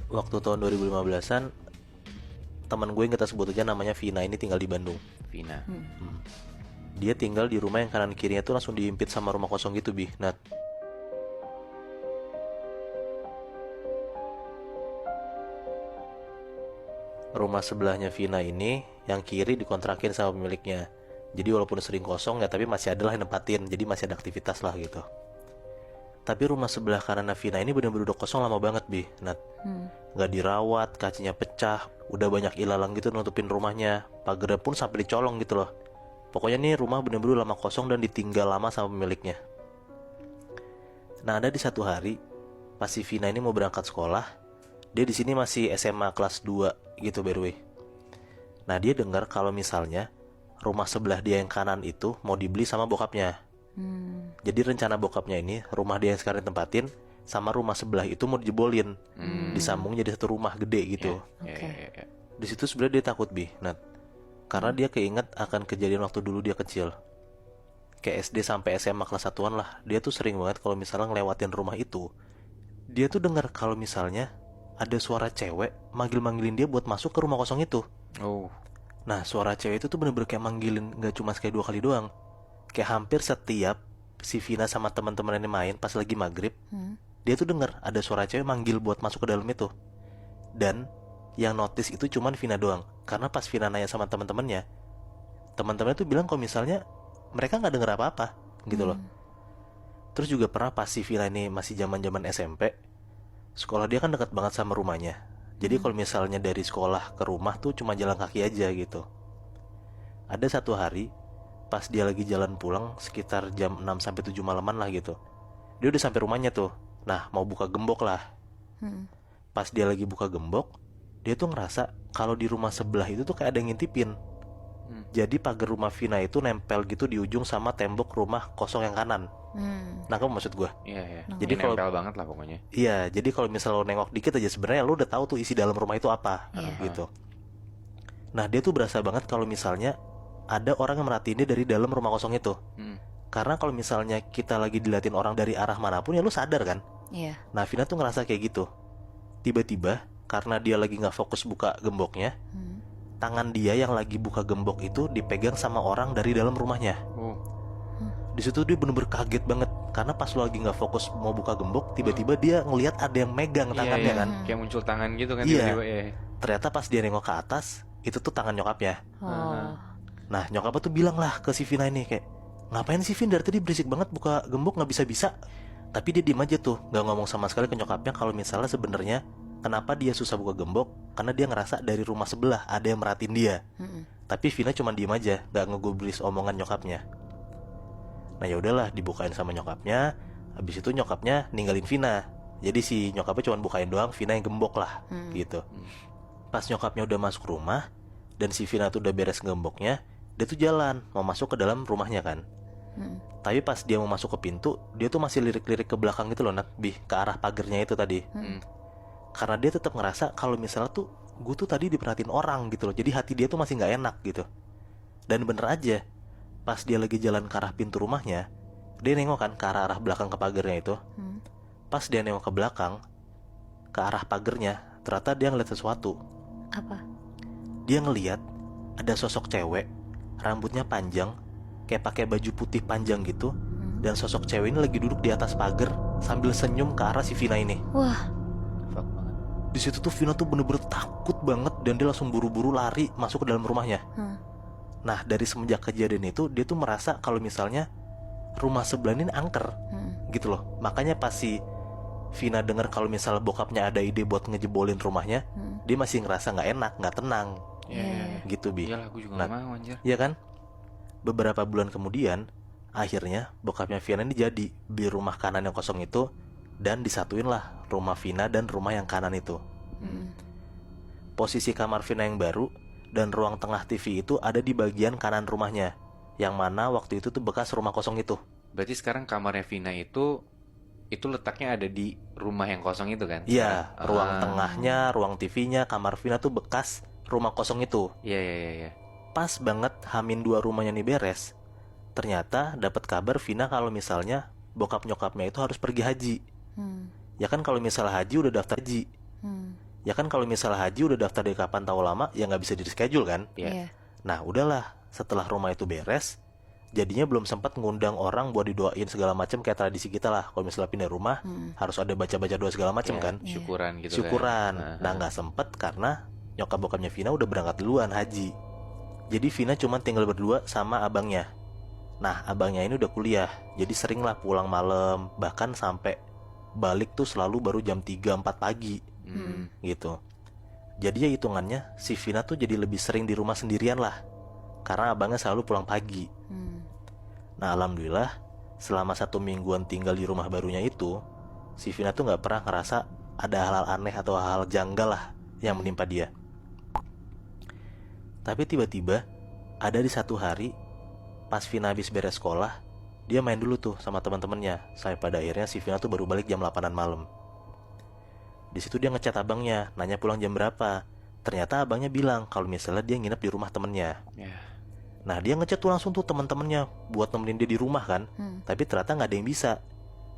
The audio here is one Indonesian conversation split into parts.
Waktu tahun 2015-an, teman gue yang kita sebut aja namanya Vina ini tinggal di Bandung. Vina. Dia tinggal di rumah yang kanan kirinya tuh langsung diimpit sama rumah kosong gitu, Bi. Nah, rumah sebelahnya Vina ini yang kiri dikontrakin sama pemiliknya. Jadi walaupun sering kosong ya, tapi masih ada lah yang nempatin. Jadi masih ada aktivitas lah gitu. Tapi rumah sebelah kanan Vina ini bener-bener udah kosong lama banget, Bi. Nah, nggak dirawat, kacanya pecah, udah banyak ilalang gitu nutupin rumahnya. Pagarnya pun sampai dicolong gitu loh. Pokoknya nih rumah bener-bener lama kosong dan ditinggal lama sama pemiliknya. Nah, ada di satu hari pas si Vina ini mau berangkat sekolah, dia di sini masih SMA kelas 2 gitu by the way. Nah, dia dengar kalau misalnya rumah sebelah dia yang kanan itu mau dibeli sama bokapnya. Jadi rencana bokapnya ini rumah dia yang sekarang tempatin sama rumah sebelah itu mau dijebolin, disambung jadi satu rumah gede gitu. Ya. Di situ sebenarnya dia takut, Bi, Nat, karena dia keinget akan kejadian waktu dulu dia kecil. Kayak SD sampai SMA kelas 1-an lah, dia tuh sering banget kalau misalnya ngelewatin rumah itu. Dia tuh dengar kalau misalnya ada suara cewek manggil-manggilin dia buat masuk ke rumah kosong itu. Oh. Nah, suara cewek itu tuh bener-bener kayak manggilin, gak cuma sekali 2 kali doang. Kayak hampir setiap si Vina sama teman-teman ini main pas lagi maghrib, dia tuh dengar ada suara cewek manggil buat masuk ke dalam itu. Dan yang notice itu cuman Vina doang, karena pas Vina nanya sama teman-temannya, teman-temannya tuh bilang kalau misalnya mereka nggak dengar apa-apa gitu loh. Terus juga pernah pas si Vina ini masih zaman-zaman SMP, sekolah dia kan dekat banget sama rumahnya. Jadi kalau misalnya dari sekolah ke rumah tuh cuma jalan kaki aja gitu. Ada satu hari pas dia lagi jalan pulang sekitar jam 6 sampai 7 malaman lah gitu. Dia udah sampai rumahnya tuh. Nah, mau buka gembok lah. Pas dia lagi buka gembok, dia tuh ngerasa kalau di rumah sebelah itu tuh kayak ada yang ngintipin. Jadi pagar rumah Vina itu nempel gitu di ujung sama tembok rumah kosong yang kanan. Nah, kamu maksud gue? Iya. Jadi Jadi kalau nempel banget lah pokoknya. iya, jadi kalau misalnya lo nengok dikit aja sebenarnya lo udah tahu tuh isi dalam rumah itu apa, gitu. Nah, dia tuh berasa banget kalau misalnya ada orang yang merhatiin dia dari dalam rumah kosong itu. Karena kalau misalnya kita lagi diliatin orang dari arah manapun ya lo sadar kan? Iya. Nah, Vina tuh ngerasa kayak gitu. Tiba-tiba karena dia lagi nggak fokus buka gemboknya, tangan dia yang lagi buka gembok itu dipegang sama orang dari dalam rumahnya. Oh. Di situ dia bener-bener kaget banget karena pas lo lagi nggak fokus mau buka gembok, tiba-tiba dia ngelihat ada yang megang tangannya kan. Kayak muncul tangan gitu kan Iya. tiba-tiba ya. Ternyata pas dia nengok ke atas, itu tuh tangan nyokapnya. Oh. Nah, nyokapnya tuh bilang lah ke si Vina ini kayak, ngapain sih Vin dari tadi berisik banget buka gembok nggak bisa-bisa. Tapi dia diem aja tuh, nggak ngomong sama sekali ke nyokapnya kalau misalnya sebenarnya kenapa dia susah buka gembok, karena dia ngerasa dari rumah sebelah ada yang merhatiin dia. Tapi Vina cuma diem aja, nggak ngegubris omongan nyokapnya. Nah, ya udahlah, dibukain sama nyokapnya. Habis itu nyokapnya ninggalin Vina. Jadi si nyokapnya cuma bukain doang, Vina yang gembok lah, gitu. Pas nyokapnya udah masuk rumah dan si Vina tuh udah beres gemboknya, dia tuh jalan mau masuk ke dalam rumahnya kan. Tapi pas dia mau masuk ke pintu, dia tuh masih lirik-lirik ke belakang gitu loh, ke arah pagernya itu tadi. Karena dia tetap ngerasa kalau misalnya tuh gue tuh tadi diperhatiin orang gitu loh. Jadi hati dia tuh masih nggak enak gitu. Dan bener aja, pas dia lagi jalan ke arah pintu rumahnya, dia nengok kan ke arah belakang ke pagernya itu. Pas dia nengok ke belakang, ke arah pagernya, ternyata dia ngeliat sesuatu. Apa? Dia ngeliat ada sosok cewek, rambutnya panjang, kayak pakai baju putih panjang gitu. Dan sosok cewek ini lagi duduk di atas pagar sambil senyum ke arah si Vina ini. Wah. Fuck banget. Di situ tuh Vina tuh bener-bener takut banget dan dia langsung buru-buru lari masuk ke dalam rumahnya. Nah, dari semenjak kejadian itu dia tuh merasa kalau misalnya rumah sebelah ini angker, gitu loh. Makanya pas si Vina dengar kalau misalnya bokapnya ada ide buat ngejebolin rumahnya, dia masih ngerasa nggak enak, nggak tenang, gitu Bi. Iyalah, gue juga Nah, gak mau anjir. iya kan? Beberapa bulan kemudian, akhirnya bokapnya Vina ini jadi beli rumah kanan yang kosong itu dan disatuin lah rumah Vina dan rumah yang kanan itu. Posisi kamar Vina yang baru dan ruang tengah TV itu ada di bagian kanan rumahnya, yang mana waktu itu tuh bekas rumah kosong itu. Berarti sekarang kamarnya Vina itu letaknya ada di rumah yang kosong itu kan? Iya, ruang tengahnya, ruang TV-nya, kamar Vina tuh bekas rumah kosong itu. Iya. Pas banget H-2 rumahnya nih beres, ternyata dapat kabar Vina kalau misalnya bokap nyokapnya itu harus pergi haji. Ya kan kalau misalnya haji udah daftar haji. Ya kan kalau misalnya haji udah daftar dari kapan tahu lama, ya nggak bisa di reschedule kan. Iya. Iya. Nah udahlah, setelah rumah itu beres, jadinya belum sempat ngundang orang buat didoain segala macam kayak tradisi kita lah. Kalau misalnya pindah rumah, harus ada baca-baca doa segala macam Iya, kan. syukuran gitu Syukuran. kan. Nah nggak sempet karena nyokap bokapnya Vina udah berangkat duluan haji. Jadi Vina cuma tinggal berdua sama abangnya. Nah abangnya ini udah kuliah, jadi sering lah pulang malam, bahkan sampai balik tuh selalu baru jam 3-4 pagi gitu. Jadi ya hitungannya si Vina tuh jadi lebih sering di rumah sendirian lah, karena abangnya selalu pulang pagi. Nah alhamdulillah selama 1 mingguan tinggal di rumah barunya itu, si Vina tuh nggak pernah ngerasa ada hal-hal aneh atau hal-hal janggal lah yang menimpa dia. Tapi tiba-tiba ada di satu hari pas Vina habis beres sekolah, dia main dulu tuh sama teman-temannya. Sampai pada akhirnya si Vina tuh baru balik jam 8-an malam. Di situ dia ngechat abangnya, nanya pulang jam berapa. Ternyata abangnya bilang kalau misalnya dia nginep di rumah temennya. Ya. Nah dia ngechat tuh langsung tuh teman-temannya buat nemenin dia di rumah kan. Tapi ternyata nggak ada yang bisa.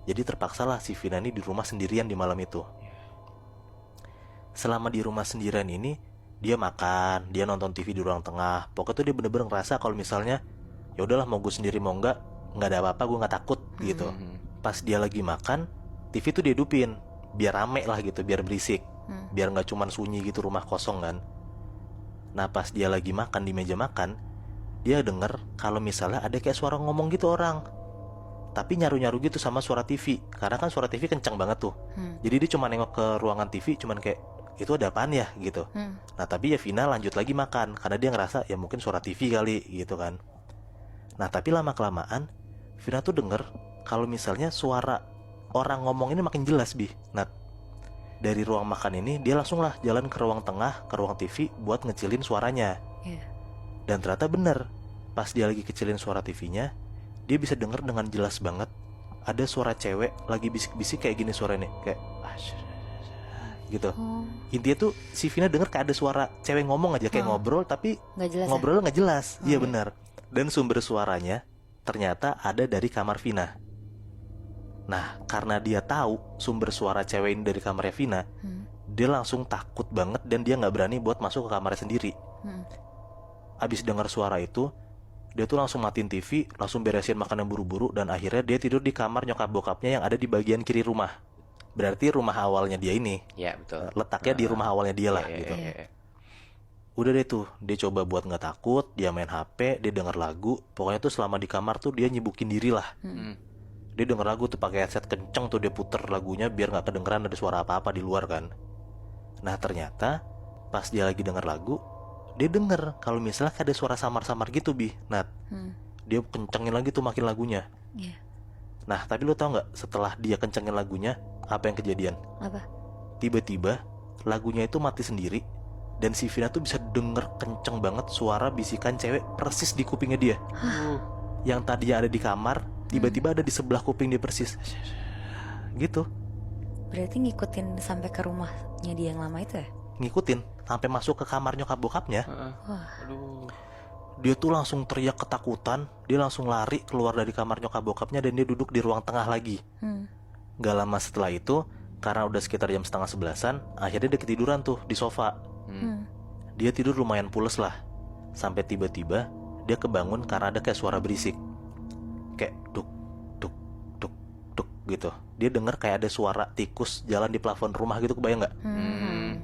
Jadi terpaksalah si Vina ini di rumah sendirian di malam itu. Selama di rumah sendirian ini, dia makan, dia nonton TV di ruang tengah. Pokoknya tuh dia bener-bener ngerasa kalau misalnya ya udahlah mau gue sendiri mau nggak ada apa-apa, gue nggak takut gitu. Pas dia lagi makan, TV tuh dia hidupin biar rame lah gitu, biar berisik, biar nggak cuman sunyi gitu rumah kosong kan. Nah pas dia lagi makan di meja makan, dia denger kalau misalnya ada kayak suara ngomong gitu orang, tapi nyaru-nyaru gitu sama suara TV, karena kan suara TV kencang banget tuh. Jadi dia cuma nengok ke ruangan TV, cuman kayak itu ada apaan ya gitu. Nah tapi ya Vina lanjut lagi makan karena dia ngerasa ya mungkin suara TV kali gitu kan. Nah tapi lama-kelamaan Vina tuh denger kalau misalnya suara orang ngomong ini makin jelas Bi. Nah dari ruang makan ini dia langsung lah jalan ke ruang tengah, ke ruang TV buat ngecilin suaranya. Dan ternyata bener, pas dia lagi kecilin suara TV-nya, dia bisa denger dengan jelas banget ada suara cewek lagi bisik-bisik kayak gini suaranya, kayak gitu. Intinya tuh si Vina denger kayak ada suara cewek ngomong aja, kayak ngobrol tapi Nggak jelas ngobrolnya nggak jelas. Iya benar. Dan sumber suaranya ternyata ada dari kamar Vina. Nah karena dia tahu sumber suara cewek ini dari kamarnya Vina, dia langsung takut banget dan dia nggak berani buat masuk ke kamarnya sendiri. Abis dengar suara itu, dia tuh langsung matiin TV, langsung beresin makanan buru-buru, dan akhirnya dia tidur di kamar nyokap bokapnya yang ada di bagian kiri rumah. Berarti rumah awalnya dia ini, Ya betul. letaknya di rumah awalnya dia lah Ya, gitu. ya. Udah deh tuh, dia coba buat nggak takut, dia main HP, dia denger lagu. Pokoknya tuh selama di kamar tuh dia nyibukin diri lah. Dia denger lagu tuh pakai headset kenceng tuh, dia puter lagunya biar nggak kedengeran ada suara apa-apa di luar kan. Nah ternyata pas dia lagi denger lagu, dia denger kalau misalnya kayak ada suara samar-samar gitu Bi. Nah dia kencengin lagi tuh makin lagunya. Nah tapi lu tau nggak setelah dia kencengin lagunya apa yang kejadian? Apa? Tiba-tiba lagunya itu mati sendiri, dan si Vina tuh bisa denger kenceng banget suara bisikan cewek persis di kupingnya dia. Yang tadinya ada di kamar, tiba-tiba ada di sebelah kuping dia persis. Gitu. Berarti ngikutin sampai ke rumahnya dia yang lama itu ya? Ngikutin sampai masuk ke kamar nyokap bokapnya. Wah. Aduh. Dia tuh langsung teriak ketakutan. Dia langsung lari keluar dari kamar nyokap bokapnya, dan dia duduk di ruang tengah lagi. Gak lama setelah itu, karena udah sekitar jam 10:30-an, akhirnya dia ketiduran tuh di sofa. Dia tidur lumayan pules lah. Sampai tiba-tiba dia kebangun karena ada kayak suara berisik, kayak duk duk duk duk gitu. Dia denger kayak ada suara tikus jalan di plafon rumah gitu, kebayang nggak?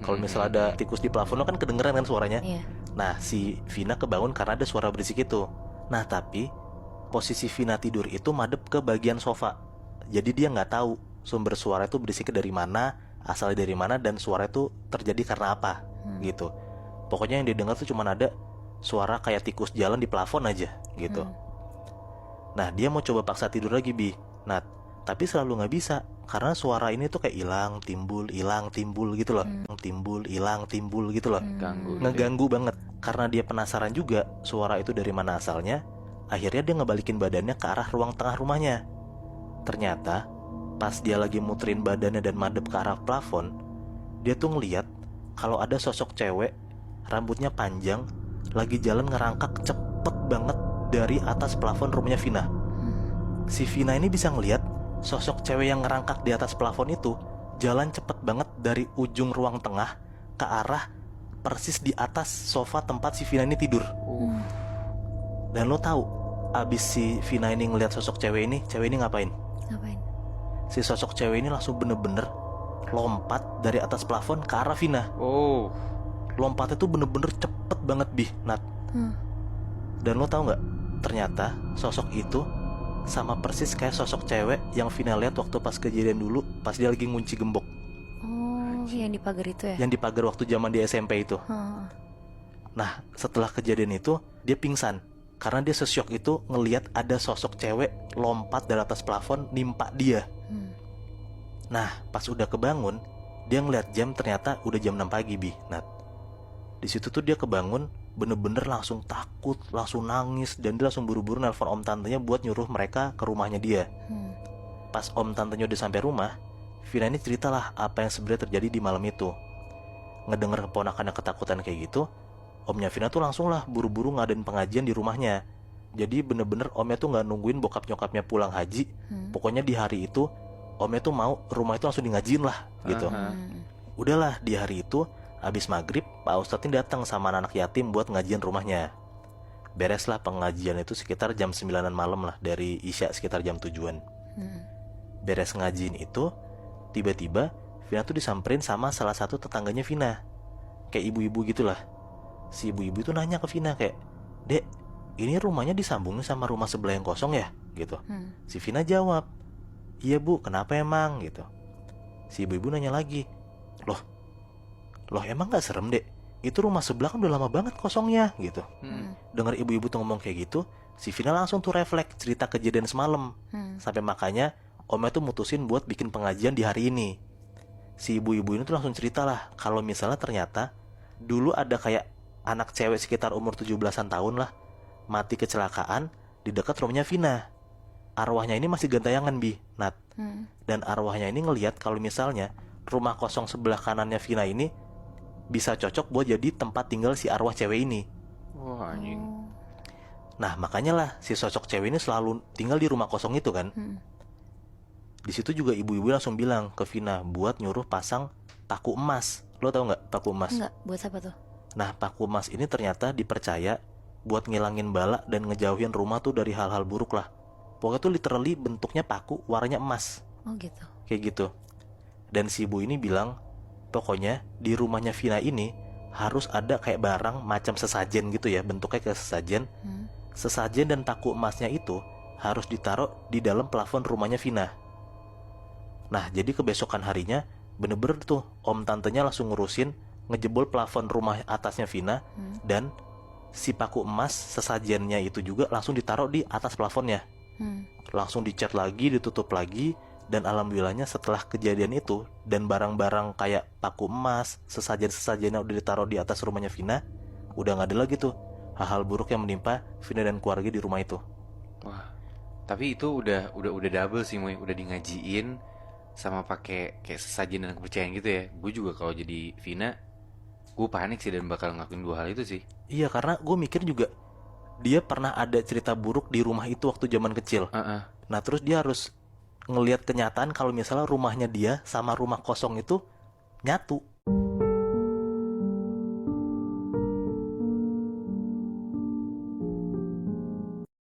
Kalau misalnya ada tikus di plafon lo kan kedengeran kan suaranya. Nah si Vina kebangun karena ada suara berisik itu. Nah tapi posisi Vina tidur itu madep ke bagian sofa, jadi dia nggak tahu sumber suara itu berisiknya dari mana, asalnya dari mana, dan suara itu terjadi karena apa gitu. Pokoknya yang dia dengar tuh cuma ada suara kayak tikus jalan di plafon aja gitu. Nah dia mau coba paksa tidur lagi Bi. Nah tapi selalu nggak bisa karena suara ini tuh kayak hilang timbul gitu loh. Timbul hilang timbul gitu loh. Ngeganggu banget. Karena dia penasaran juga suara itu dari mana asalnya, akhirnya dia ngebalikin badannya ke arah ruang tengah rumahnya. Ternyata pas dia lagi muterin badannya dan madep ke arah plafon, dia tuh ngeliat kalau ada sosok cewek rambutnya panjang lagi jalan ngerangkak cepet banget dari atas plafon rumahnya Vina. Si Vina ini bisa ngeliat sosok cewek yang ngerangkak di atas plafon itu jalan cepet banget dari ujung ruang tengah ke arah persis di atas sofa tempat si Vina ini tidur. Dan lo tahu, abis si Vina ini ngeliat sosok cewek ini ngapain? Ngapain? Si sosok cewek ini langsung bener-bener lompat dari atas plafon ke arah Vina. Oh. Lompatnya tuh bener-bener cepet banget, Bi, Nat. Dan lo tahu nggak? Ternyata sosok itu sama persis kayak sosok cewek yang Vina lihat waktu pas kejadian dulu, pas dia lagi ngunci gembok. Oh, yang di pagar itu ya? Yang di pagar waktu zaman di SMP itu. Nah, setelah kejadian itu, dia pingsan. Karena dia sesyok itu ngelihat ada sosok cewek lompat dari atas plafon nimpa dia. Nah, pas udah kebangun, dia ngeliat jam, ternyata udah jam 6 pagi, Bi, Nat. Di situ tuh dia kebangun, bener-bener langsung takut, langsung nangis, dan dia langsung buru-buru nelpon om tantenya buat nyuruh mereka ke rumahnya dia. Pas om tantenya udah sampai rumah, Vina ini ceritalah apa yang sebenarnya terjadi di malam itu. Ngedenger keponakannya ketakutan kayak gitu, omnya Vina tuh langsung lah buru-buru ngadain pengajian di rumahnya. Jadi bener-bener omnya tuh gak nungguin bokap nyokapnya pulang haji. Pokoknya di hari itu omnya tuh mau rumah itu langsung di ngajiin lah gitu. Udahlah, di hari itu habis maghrib Pak Ustadz ini datang sama anak yatim buat ngajian rumahnya. Bereslah pengajian itu sekitar jam 9-an malam lah, dari Isya sekitar jam 7-an. Beres ngajiin itu, tiba-tiba Vina tuh disamperin sama salah satu tetangganya Vina, kayak ibu-ibu gitulah. Si ibu-ibu tuh nanya ke Vina kayak, "Dek, ini rumahnya disambungin sama rumah sebelah yang kosong ya?" gitu. Si Vina jawab, "Iya bu, kenapa emang?" gitu. Si ibu-ibu nanya lagi, Loh emang gak serem, Dek? Itu rumah sebelah kan udah lama banget kosongnya gitu. Dengar ibu-ibu tuh ngomong kayak gitu, si Vina langsung tuh refleks cerita kejadian semalam. Sampai makanya omnya tuh mutusin buat bikin pengajian di hari ini. Si ibu-ibu ini tuh langsung cerita lah, kalau misalnya ternyata dulu ada kayak anak cewek sekitar umur 17-an tahun lah, mati kecelakaan di dekat rumahnya Vina. Arwahnya ini masih gentayangan, Bi, Nat. Dan arwahnya ini ngelihat kalau misalnya rumah kosong sebelah kanannya Vina ini bisa cocok buat jadi tempat tinggal si arwah cewek ini. Wah, anjing. Nah, makanya lah si sosok cewek ini selalu tinggal di rumah kosong itu kan. Di situ juga ibu-ibu langsung bilang ke Vina buat nyuruh pasang paku emas. Lo tau nggak paku emas? Enggak, buat apa tuh? Nah, paku emas ini ternyata dipercaya buat ngilangin bala dan ngejauhin rumah tuh dari hal-hal buruk lah. Pokoknya tuh literally bentuknya paku, warnanya emas. Oh gitu. Kayak gitu. Dan si ibu ini bilang, pokoknya di rumahnya Vina ini harus ada kayak barang macam sesajen gitu ya, bentuknya kayak sesajen. Sesajen dan paku emasnya itu harus ditaruh di dalam plafon rumahnya Vina. Nah, jadi kebesokan harinya bener-bener tuh om tantenya langsung ngurusin ngejebol plafon rumah atasnya Vina. Dan si paku emas sesajennya itu juga langsung ditaruh di atas plafonnya. Langsung dicat lagi, ditutup lagi. Dan alhamdulillahnya setelah kejadian itu dan barang-barang kayak paku emas, sesajen-sesajennya udah ditaruh di atas rumahnya Vina, udah gak ada lagi tuh hal-hal buruk yang menimpa Vina dan keluarga di rumah itu. Wah, tapi itu udah double sih, Moy. Udah di ngajiin sama pakai kayak sesajen dan kepercayaan gitu ya. Gue juga kalau jadi Vina, gue panik sih dan bakal ngelakuin dua hal itu sih. Iya, karena gue mikir juga dia pernah ada cerita buruk di rumah itu waktu zaman kecil. Nah, terus dia harus ngelihat kenyataan kalau misalnya rumahnya dia sama rumah kosong itu nyatu.